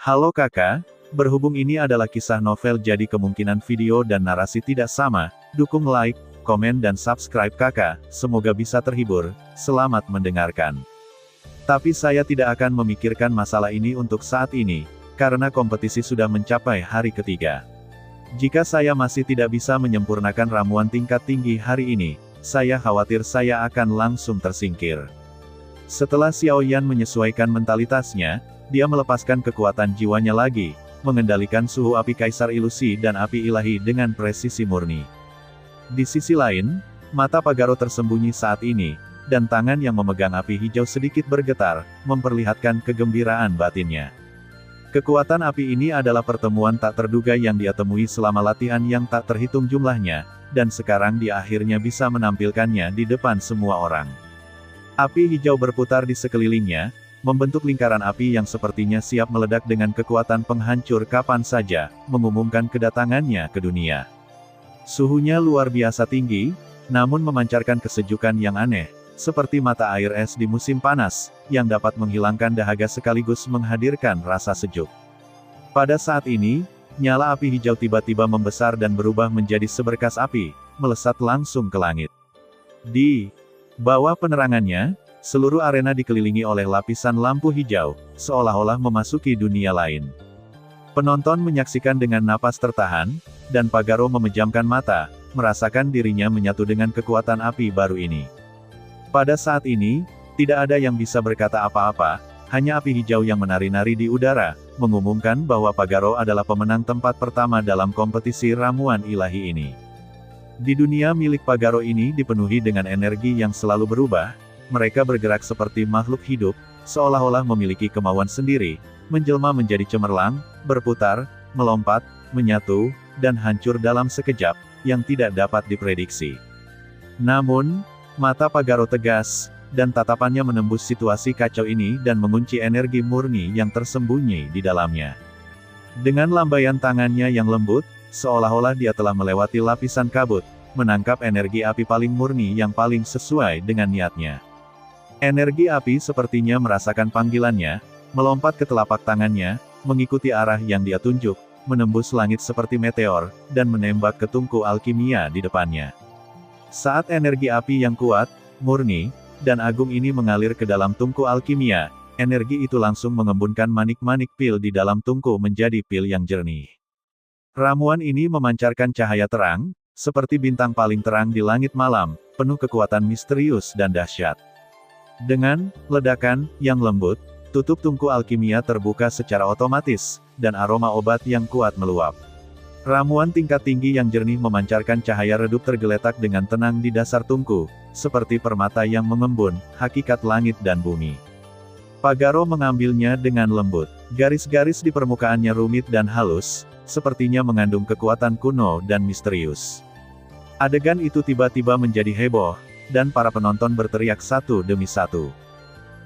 Halo kakak, berhubung ini adalah kisah novel jadi kemungkinan video dan narasi tidak sama, dukung like, komen dan subscribe kakak, semoga bisa terhibur, selamat mendengarkan. Tapi saya tidak akan memikirkan masalah ini untuk saat ini, karena kompetisi sudah mencapai hari ketiga. Jika saya masih tidak bisa menyempurnakan ramuan tingkat tinggi hari ini, saya khawatir saya akan langsung tersingkir. Setelah Xiao Yan menyesuaikan mentalitasnya, dia melepaskan kekuatan jiwanya lagi, mengendalikan suhu api kaisar ilusi dan api ilahi dengan presisi murni. Di sisi lain, mata Pagaro tersembunyi saat ini, dan tangan yang memegang api hijau sedikit bergetar, memperlihatkan kegembiraan batinnya. Kekuatan api ini adalah pertemuan tak terduga yang dia temui selama latihan yang tak terhitung jumlahnya, dan sekarang dia akhirnya bisa menampilkannya di depan semua orang. Api hijau berputar di sekelilingnya, membentuk lingkaran api yang sepertinya siap meledak dengan kekuatan penghancur kapan saja, mengumumkan kedatangannya ke dunia. Suhunya luar biasa tinggi, namun memancarkan kesejukan yang aneh, seperti mata air es di musim panas, yang dapat menghilangkan dahaga sekaligus menghadirkan rasa sejuk. Pada saat ini, nyala api hijau tiba-tiba membesar dan berubah menjadi seberkas api, melesat langsung ke langit. Di bawah penerangannya, seluruh arena dikelilingi oleh lapisan lampu hijau, seolah-olah memasuki dunia lain. Penonton menyaksikan dengan napas tertahan, dan Pagaro memejamkan mata, merasakan dirinya menyatu dengan kekuatan api baru ini. Pada saat ini, tidak ada yang bisa berkata apa-apa, hanya api hijau yang menari-nari di udara, mengumumkan bahwa Pagaro adalah pemenang tempat pertama dalam kompetisi ramuan ilahi ini. Di dunia milik Pagaro ini dipenuhi dengan energi yang selalu berubah, mereka bergerak seperti makhluk hidup, seolah-olah memiliki kemauan sendiri, menjelma menjadi cemerlang, berputar, melompat, menyatu, dan hancur dalam sekejap, yang tidak dapat diprediksi. Namun, mata Pagaro tegas, dan tatapannya menembus situasi kacau ini dan mengunci energi murni yang tersembunyi di dalamnya. Dengan lambaian tangannya yang lembut, seolah-olah dia telah melewati lapisan kabut, menangkap energi api paling murni yang paling sesuai dengan niatnya. Energi api sepertinya merasakan panggilannya, melompat ke telapak tangannya, mengikuti arah yang dia tunjuk, menembus langit seperti meteor, dan menembak ke tungku alkimia di depannya. Saat energi api yang kuat, murni, dan agung ini mengalir ke dalam tungku alkimia, energi itu langsung mengembunkan manik-manik pil di dalam tungku menjadi pil yang jernih. Ramuan ini memancarkan cahaya terang, seperti bintang paling terang di langit malam, penuh kekuatan misterius dan dahsyat. Dengan ledakan yang lembut, tutup tungku alkimia terbuka secara otomatis, dan aroma obat yang kuat meluap. Ramuan tingkat tinggi yang jernih memancarkan cahaya redup tergeletak dengan tenang di dasar tungku, seperti permata yang mengembun, hakikat langit dan bumi. Pagaro mengambilnya dengan lembut. Garis-garis di permukaannya rumit dan halus, sepertinya mengandung kekuatan kuno dan misterius. Adegan itu tiba-tiba menjadi heboh, dan para penonton berteriak satu demi satu.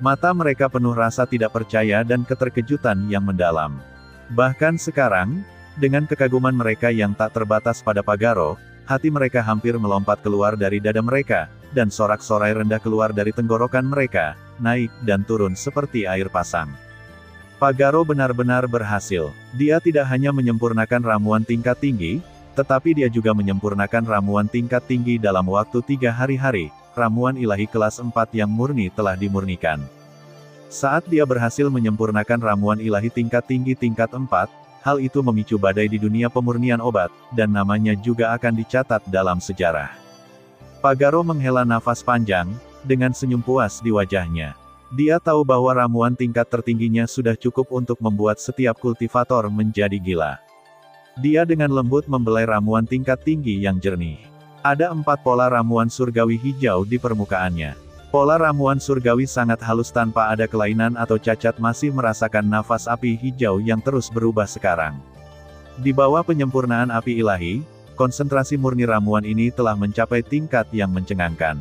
Mata mereka penuh rasa tidak percaya dan keterkejutan yang mendalam. Bahkan sekarang, dengan kekaguman mereka yang tak terbatas pada Pagaro, hati mereka hampir melompat keluar dari dada mereka, dan sorak-sorai rendah keluar dari tenggorokan mereka, naik dan turun seperti air pasang. Pagaro benar-benar berhasil. Dia tidak hanya menyempurnakan ramuan tingkat tinggi, tetapi dia juga menyempurnakan ramuan tingkat tinggi dalam waktu 3 hari-hari, ramuan ilahi kelas 4 yang murni telah dimurnikan. Saat dia berhasil menyempurnakan ramuan ilahi tingkat tinggi tingkat 4, hal itu memicu badai di dunia pemurnian obat, dan namanya juga akan dicatat dalam sejarah. Pagaro menghela nafas panjang, dengan senyum puas di wajahnya. Dia tahu bahwa ramuan tingkat tertingginya sudah cukup untuk membuat setiap kultivator menjadi gila. Dia dengan lembut membelai ramuan tingkat tinggi yang jernih. Ada 4 pola ramuan surgawi hijau di permukaannya. Pola ramuan surgawi sangat halus tanpa ada kelainan atau cacat masih merasakan nafas api hijau yang terus berubah sekarang. Di bawah penyempurnaan api ilahi, konsentrasi murni ramuan ini telah mencapai tingkat yang mencengangkan.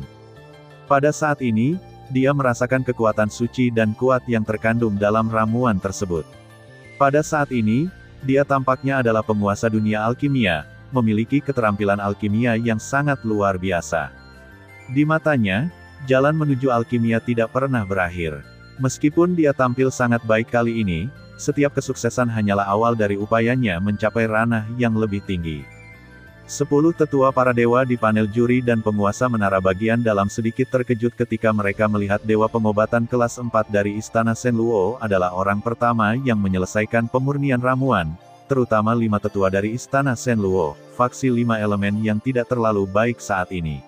Pada saat ini, dia merasakan kekuatan suci dan kuat yang terkandung dalam ramuan tersebut. Pada saat ini, dia tampaknya adalah penguasa dunia alkimia, memiliki keterampilan alkimia yang sangat luar biasa. Di matanya, jalan menuju alkimia tidak pernah berakhir. Meskipun dia tampil sangat baik kali ini, Setiap kesuksesan hanyalah awal dari upayanya mencapai ranah yang lebih tinggi. 10 tetua para dewa di panel juri dan penguasa menara bagian dalam sedikit terkejut ketika mereka melihat dewa pengobatan kelas 4 dari Istana Shenluo adalah orang pertama yang menyelesaikan pemurnian ramuan, terutama 5 tetua dari Istana Shenluo, faksi 5 elemen yang tidak terlalu baik saat ini.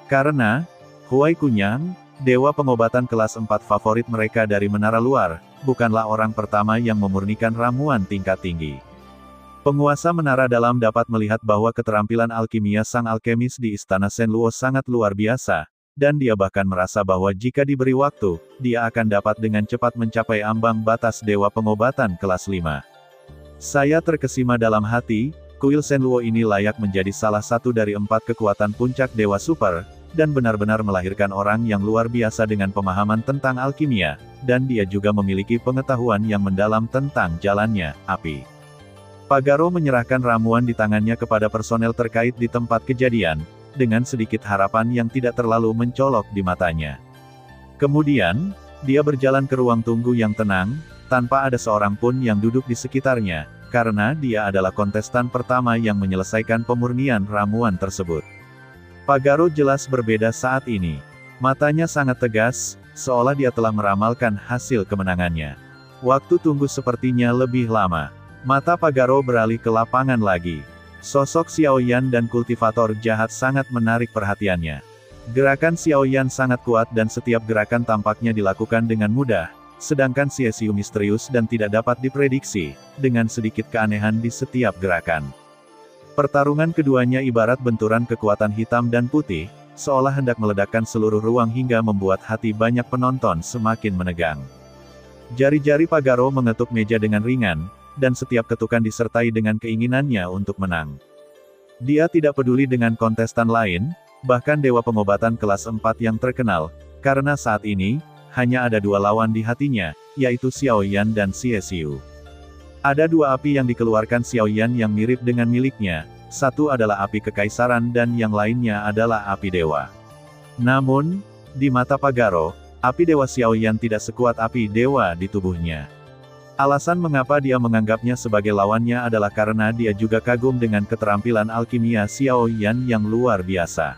Karena, Huai Kunyang, dewa pengobatan kelas 4 favorit mereka dari menara luar, bukanlah orang pertama yang memurnikan ramuan tingkat tinggi. Penguasa menara dalam dapat melihat bahwa keterampilan alkimia sang alkemis di Istana Shenluo sangat luar biasa, dan dia bahkan merasa bahwa jika diberi waktu, dia akan dapat dengan cepat mencapai ambang batas dewa pengobatan kelas 5. Saya terkesima dalam hati, kuil Shenluo ini layak menjadi salah satu dari 4 kekuatan puncak dewa super, dan benar-benar melahirkan orang yang luar biasa dengan pemahaman tentang alkimia, dan dia juga memiliki pengetahuan yang mendalam tentang jalannya api. Pagaro menyerahkan ramuan di tangannya kepada personel terkait di tempat kejadian, dengan sedikit harapan yang tidak terlalu mencolok di matanya. Kemudian, dia berjalan ke ruang tunggu yang tenang, tanpa ada seorang pun yang duduk di sekitarnya, karena dia adalah kontestan pertama yang menyelesaikan pemurnian ramuan tersebut. Pagaro jelas berbeda saat ini. Matanya sangat tegas, seolah dia telah meramalkan hasil kemenangannya. Waktu tunggu sepertinya lebih lama. Mata Pagaro beralih ke lapangan lagi. Sosok Xiao Yan dan kultivator jahat sangat menarik perhatiannya. Gerakan Xiao Yan sangat kuat dan setiap gerakan tampaknya dilakukan dengan mudah, sedangkan Xiesiu misterius dan tidak dapat diprediksi, dengan sedikit keanehan di setiap gerakan. Pertarungan keduanya ibarat benturan kekuatan hitam dan putih, seolah hendak meledakkan seluruh ruang hingga membuat hati banyak penonton semakin menegang. Jari-jari Pagaro mengetuk meja dengan ringan, dan setiap ketukan disertai dengan keinginannya untuk menang. Dia tidak peduli dengan kontestan lain, bahkan dewa pengobatan kelas 4 yang terkenal, karena saat ini, hanya ada 2 lawan di hatinya, yaitu Xiao Yan dan Xiesiu. Ada 2 api yang dikeluarkan Xiao Yan yang mirip dengan miliknya, satu adalah api kekaisaran dan yang lainnya adalah api dewa. Namun, di mata Pagaro, api dewa Xiao Yan tidak sekuat api dewa di tubuhnya. Alasan mengapa dia menganggapnya sebagai lawannya adalah karena dia juga kagum dengan keterampilan alkimia Xiao Yan yang luar biasa.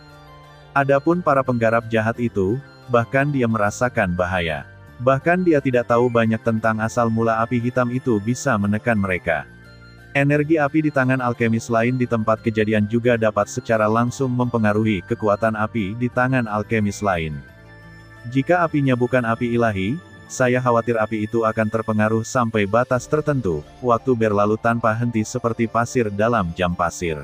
Adapun para penggarap jahat itu, bahkan dia merasakan bahaya. Bahkan dia tidak tahu banyak tentang asal mula api hitam itu bisa menekan mereka. Energi api di tangan alkemis lain di tempat kejadian juga dapat secara langsung mempengaruhi kekuatan api di tangan alkemis lain. Jika apinya bukan api ilahi, saya khawatir api itu akan terpengaruh sampai batas tertentu, waktu berlalu tanpa henti seperti pasir dalam jam pasir.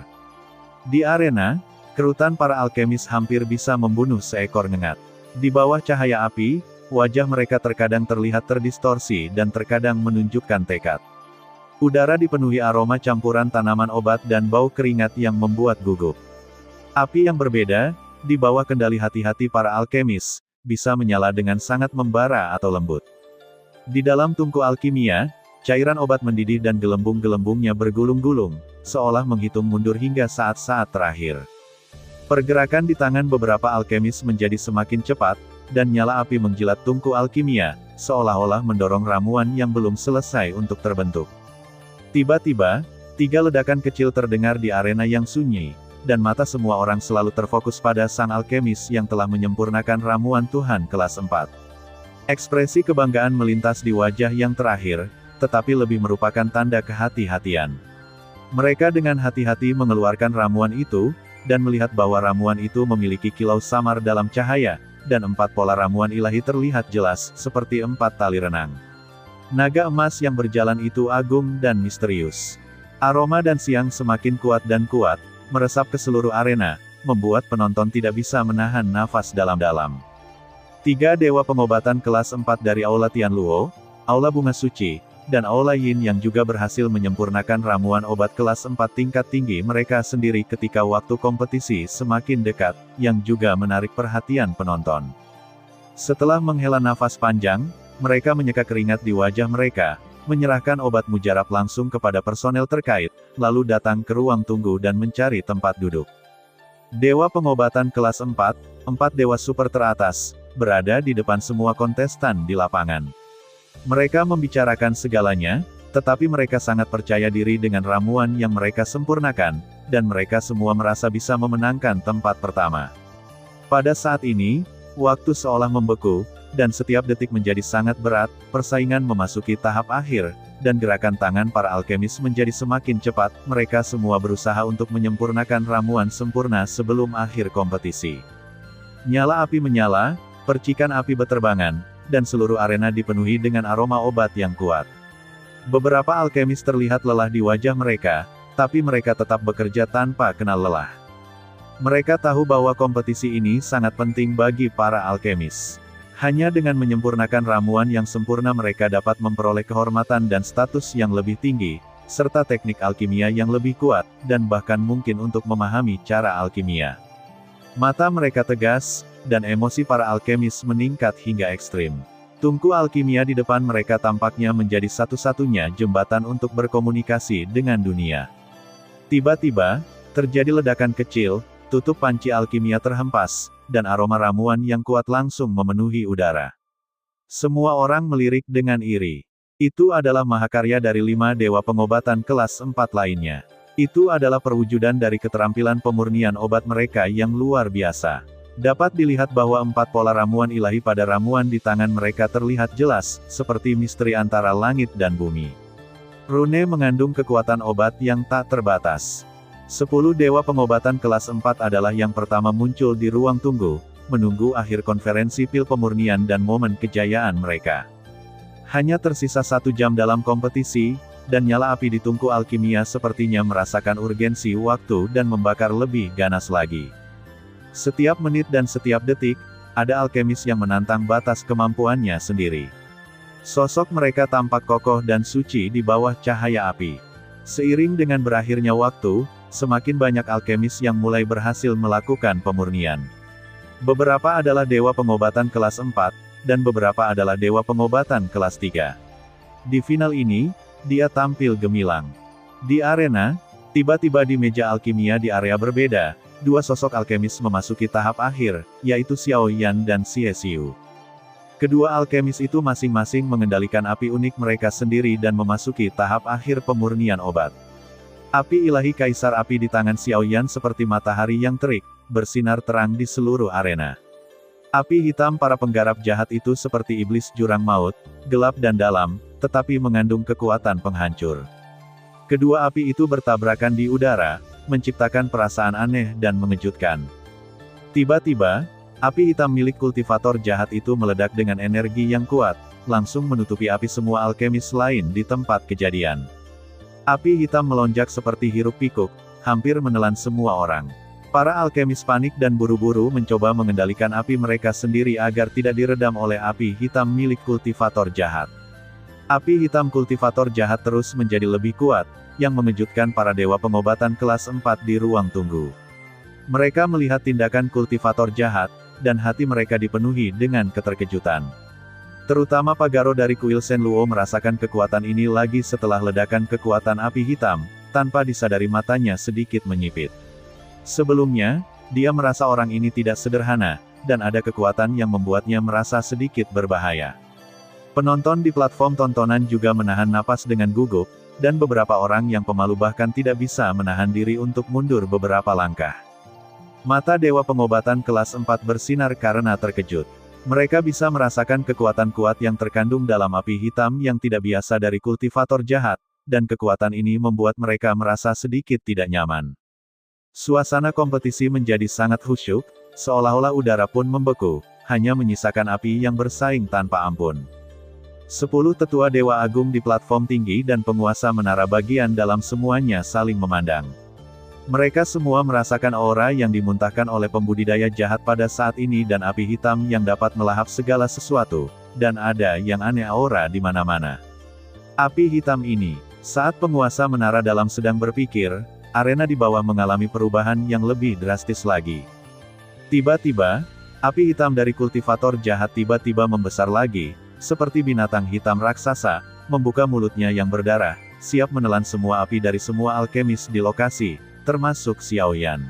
Di arena, kerutan para alkemis hampir bisa membunuh seekor ngengat. Di bawah cahaya api, wajah mereka terkadang terlihat terdistorsi dan terkadang menunjukkan tekad. Udara dipenuhi aroma campuran tanaman obat dan bau keringat yang membuat gugup. Api yang berbeda, di bawah kendali hati-hati para alkemis, bisa menyala dengan sangat membara atau lembut. Di dalam tungku alkimia, cairan obat mendidih dan gelembung-gelembungnya bergulung-gulung, seolah menghitung mundur hingga saat-saat terakhir. Pergerakan di tangan beberapa alkemis menjadi semakin cepat, dan nyala api menjilat tungku alkimia, seolah-olah mendorong ramuan yang belum selesai untuk terbentuk. Tiba-tiba, 3 ledakan kecil terdengar di arena yang sunyi, dan mata semua orang selalu terfokus pada sang alkemis yang telah menyempurnakan ramuan Tuhan kelas 4. Ekspresi kebanggaan melintas di wajah yang terakhir, tetapi lebih merupakan tanda kehati-hatian. Mereka dengan hati-hati mengeluarkan ramuan itu, dan melihat bahwa ramuan itu memiliki kilau samar dalam cahaya, dan 4 pola ramuan ilahi terlihat jelas, seperti 4 tali renang. Naga emas yang berjalan itu agung dan misterius. Aroma dan siang semakin kuat dan kuat, meresap ke seluruh arena, membuat penonton tidak bisa menahan nafas dalam-dalam. 3 dewa pengobatan kelas 4 dari Aula Tianluo, Aula Bunga Suci, dan Aula Yin yang juga berhasil menyempurnakan ramuan obat kelas 4 tingkat tinggi mereka sendiri ketika waktu kompetisi semakin dekat, yang juga menarik perhatian penonton. Setelah menghela nafas panjang, mereka menyeka keringat di wajah mereka, menyerahkan obat mujarab langsung kepada personel terkait, lalu datang ke ruang tunggu dan mencari tempat duduk. Dewa pengobatan kelas 4, 4 dewa super teratas, berada di depan semua kontestan di lapangan. Mereka membicarakan segalanya, tetapi mereka sangat percaya diri dengan ramuan yang mereka sempurnakan, dan mereka semua merasa bisa memenangkan tempat pertama. Pada saat ini, waktu seolah membeku, dan setiap detik menjadi sangat berat, persaingan memasuki tahap akhir, dan gerakan tangan para alkemis menjadi semakin cepat, mereka semua berusaha untuk menyempurnakan ramuan sempurna sebelum akhir kompetisi. Nyala api menyala, percikan api beterbangan, dan seluruh arena dipenuhi dengan aroma obat yang kuat. Beberapa alkemis terlihat lelah di wajah mereka, tapi mereka tetap bekerja tanpa kenal lelah. Mereka tahu bahwa kompetisi ini sangat penting bagi para alkemis. Hanya dengan menyempurnakan ramuan yang sempurna mereka dapat memperoleh kehormatan dan status yang lebih tinggi, serta teknik alkimia yang lebih kuat, dan bahkan mungkin untuk memahami cara alkimia. Mata mereka tegas, dan emosi para alkemis meningkat hingga ekstrim. Tungku alkimia di depan mereka tampaknya menjadi satu-satunya jembatan untuk berkomunikasi dengan dunia. Tiba-tiba, terjadi ledakan kecil, tutup panci alkimia terhempas, dan aroma ramuan yang kuat langsung memenuhi udara. Semua orang melirik dengan iri. Itu adalah mahakarya dari 5 dewa pengobatan kelas 4 lainnya. Itu adalah perwujudan dari keterampilan pemurnian obat mereka yang luar biasa. Dapat dilihat bahwa 4 pola ramuan ilahi pada ramuan di tangan mereka terlihat jelas, seperti misteri antara langit dan bumi. Rune mengandung kekuatan obat yang tak terbatas. 10 dewa pengobatan kelas 4 adalah yang pertama muncul di ruang tunggu, menunggu akhir konferensi pil pemurnian dan momen kejayaan mereka. Hanya tersisa 1 jam dalam kompetisi, dan nyala api di tungku alkimia sepertinya merasakan urgensi waktu dan membakar lebih ganas lagi. Setiap menit dan setiap detik, ada alkemis yang menantang batas kemampuannya sendiri. Sosok mereka tampak kokoh dan suci di bawah cahaya api. Seiring dengan berakhirnya waktu, semakin banyak alkemis yang mulai berhasil melakukan pemurnian. Beberapa adalah dewa pengobatan kelas 4, dan beberapa adalah dewa pengobatan kelas 3. Di final ini, dia tampil gemilang. Di arena, tiba-tiba di meja alkimia di area berbeda, 2 sosok alkemis memasuki tahap akhir, yaitu Xiao Yan dan Xie Xiu. Kedua alkemis itu masing-masing mengendalikan api unik mereka sendiri dan memasuki tahap akhir pemurnian obat. Api ilahi Kaisar Api di tangan Xiao Yan seperti matahari yang terik, bersinar terang di seluruh arena. Api hitam para penggarap jahat itu seperti iblis jurang maut, gelap dan dalam, tetapi mengandung kekuatan penghancur. Kedua api itu bertabrakan di udara, menciptakan perasaan aneh dan mengejutkan. Tiba-tiba, api hitam milik kultivator jahat itu meledak dengan energi yang kuat, langsung menutupi api semua alkemis lain di tempat kejadian. Api hitam melonjak seperti hiruk pikuk, hampir menelan semua orang. Para alkemis panik dan buru-buru mencoba mengendalikan api mereka sendiri agar tidak diredam oleh api hitam milik kultivator jahat. Api hitam kultivator jahat terus menjadi lebih kuat, yang mengejutkan para dewa pengobatan kelas 4 di ruang tunggu. Mereka melihat tindakan kultivator jahat, dan hati mereka dipenuhi dengan keterkejutan. Terutama Pagaro dari kuil Shenluo merasakan kekuatan ini lagi setelah ledakan kekuatan api hitam, tanpa disadari matanya sedikit menyipit. Sebelumnya, dia merasa orang ini tidak sederhana, dan ada kekuatan yang membuatnya merasa sedikit berbahaya. Penonton di platform tontonan juga menahan napas dengan gugup, dan beberapa orang yang pemalu bahkan tidak bisa menahan diri untuk mundur beberapa langkah. Mata dewa pengobatan kelas 4 bersinar karena terkejut. Mereka bisa merasakan kekuatan kuat yang terkandung dalam api hitam yang tidak biasa dari kultivator jahat, dan kekuatan ini membuat mereka merasa sedikit tidak nyaman. Suasana kompetisi menjadi sangat khusyuk, seolah-olah udara pun membeku, hanya menyisakan api yang bersaing tanpa ampun. 10 tetua Dewa Agung di platform tinggi dan penguasa menara bagian dalam semuanya saling memandang. Mereka semua merasakan aura yang dimuntahkan oleh pembudidaya jahat pada saat ini dan api hitam yang dapat melahap segala sesuatu, dan ada yang aneh aura di mana-mana. Api hitam ini, saat penguasa menara dalam sedang berpikir, arena di bawah mengalami perubahan yang lebih drastis lagi. Tiba-tiba, api hitam dari kultivator jahat tiba-tiba membesar lagi, seperti binatang hitam raksasa, membuka mulutnya yang berdarah, siap menelan semua api dari semua alkemis di lokasi, termasuk Xiao Yan.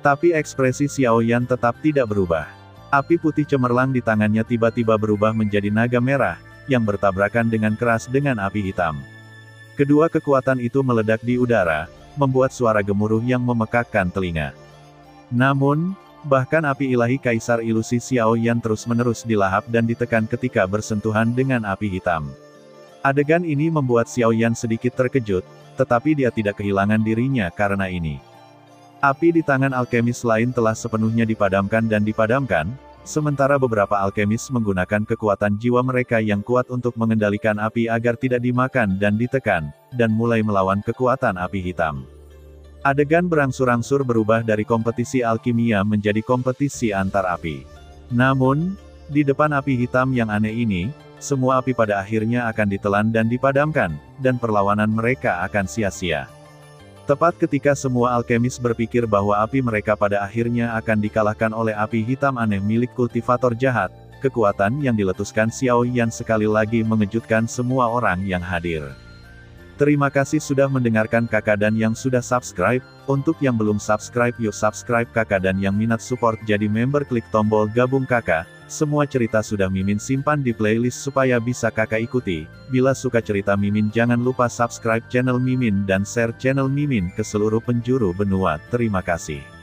Tapi ekspresi Xiao Yan tetap tidak berubah. Api putih cemerlang di tangannya tiba-tiba berubah menjadi naga merah, yang bertabrakan dengan keras dengan api hitam. Kedua kekuatan itu meledak di udara, membuat suara gemuruh yang memekakkan telinga. Namun, bahkan api ilahi Kaisar Ilusi Xiao Yan terus-menerus dilahap dan ditekan ketika bersentuhan dengan api hitam. Adegan ini membuat Xiao Yan sedikit terkejut, tetapi dia tidak kehilangan dirinya karena ini. Api di tangan alkemis lain telah sepenuhnya dipadamkan dan dipadamkan, sementara beberapa alkemis menggunakan kekuatan jiwa mereka yang kuat untuk mengendalikan api agar tidak dimakan dan ditekan, dan mulai melawan kekuatan api hitam. Adegan berangsur-angsur berubah dari kompetisi alkimia menjadi kompetisi antar api. Namun, di depan api hitam yang aneh ini, semua api pada akhirnya akan ditelan dan dipadamkan, dan perlawanan mereka akan sia-sia. Tepat ketika semua alkemis berpikir bahwa api mereka pada akhirnya akan dikalahkan oleh api hitam aneh milik kultivator jahat, kekuatan yang diletuskan Xiao Yan sekali lagi mengejutkan semua orang yang hadir. Terima kasih sudah mendengarkan kakak dan yang sudah subscribe. Untuk yang belum subscribe yuk subscribe kakak, dan yang minat support jadi member klik tombol gabung kakak. Semua cerita sudah Mimin simpan di playlist supaya bisa kakak ikuti. Bila suka cerita Mimin jangan lupa subscribe channel Mimin dan share channel Mimin ke seluruh penjuru benua. Terima kasih.